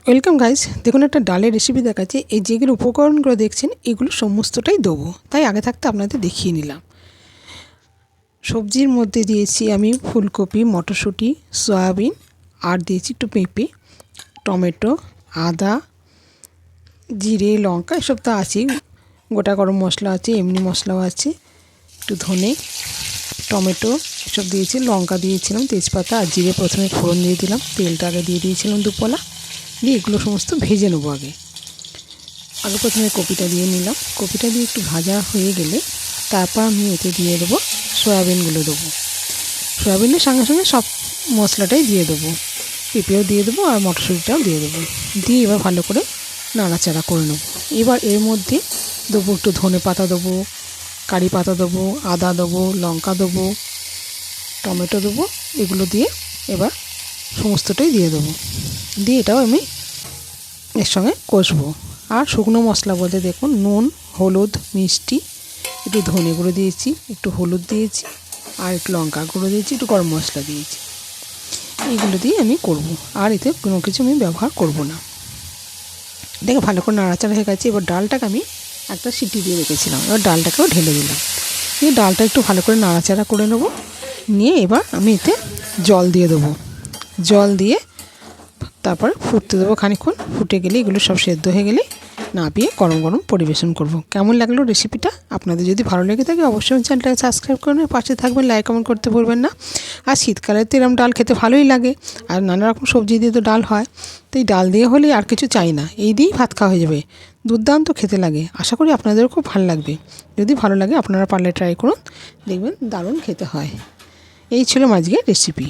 Welcome guys, দেখুন একটা ডালের রেসিপি দেখাচ্ছি। এই যেগুলো উপকরণগুলো দেখছেন এগুলো সমস্তটাই দেবো, তাই আগে থাকতে আপনাদের দেখিয়ে নিলাম। সবজির মধ্যে দিয়েছি আমি ফুলকপি, মটরশুঁটি, সয়াবিন, আর দিয়েছি একটু পেঁপে, টমেটো, আদা, জিরে, লঙ্কা, এসব তো আছেই। গোটা গরম মশলা আছে, এমনি মশলাও আছে, একটু ধনে, টমেটো এসব দিয়েছি, লঙ্কা দিয়েছিলাম, তেজপাতা আর জিরে প্রথমে ফোড়ন দিয়ে দিলাম, তেলটা আগে দিয়ে দিয়েছিলাম দুপলা, দিয়ে এগুলো সমস্ত ভেজে নেবো। আগে প্রথমে কপিটা দিয়ে নিলাম, কপিটা দিয়ে একটু ভাজা হয়ে গেলে তারপর আমি এতে দিয়ে দেবো সয়াবিনগুলো দেবো। সয়াবিনের সঙ্গে সঙ্গে সব মশলাটাই দিয়ে দেবো, পেঁপেও দিয়ে দেবো আর মটরশুঁটিটাও দিয়ে দেবো। দিয়ে এবার ভালো করে নাড়াচাড়া করে নেবো। এবার এর মধ্যে দেবো একটু ধনে পাতা দেবো, কারি পাতা দেবো, আদা দেবো, লঙ্কা দেবো, টমেটো দেবো। এগুলো দিয়ে এবার সমস্তটাই দিয়ে দেবো, দিয়ে এটাও আমি এর সঙ্গে কষবো। আর শুকনো মশলা বলতে দেখুন নুন, হলুদ, মিষ্টি, একটু ধনে গুঁড়ো দিয়েছি, একটু হলুদ দিয়েছি, আর একটু লঙ্কা গুঁড়ো দিয়েছি, একটু গরম মশলা দিয়েছি। এইগুলো দিয়ে আমি করব, আর এতে কোনো কিছু আমি ব্যবহার করব না। দেখে ভালো করে নাড়াচাড়া হয়ে গেছে। এবার ডালটাকে আমি একটা সিটি দিয়ে রেখেছিলাম, এবার ডালটাকেও ঢেলে দিলাম, দিয়ে ডালটা একটু ভালো করে নাড়াচাড়া করে নেব। নিয়ে এবার আমি এতে জল দিয়ে দেবো, জল দিয়ে তারপরে ফুটতে দেবো খানিকক্ষণ। ফুটে গেলে এগুলো সব সেদ্ধ হয়ে গেলে নামিয়ে গরম গরম পরিবেশন করব। কেমন লাগলো রেসিপিটা? আপনাদের যদি ভালো লেগে থাকে অবশ্যই চ্যানেলটাকে সাবস্ক্রাইব করবেন, পাশে থাকবেন, লাইক কমেন্ট করতে ভুলবেন না। আর শীতকালে তো এরকম ডাল খেতে ভালোই লাগে, আর নানা রকম সবজি দিয়ে তো ডাল হয়, তো এই ডাল দিয়ে হলে আর কিছু চাই না, এই দিয়েই ভাত খাওয়া হয়ে যাবে। দুর্দান্ত খেতে লাগে, আশা করি আপনাদেরও খুব ভালো লাগবে। যদি ভালো লাগে আপনারা পারলে ট্রাই করুন, দেখবেন দারুণ খেতে হয়। এই ছিল আজকের রেসিপি।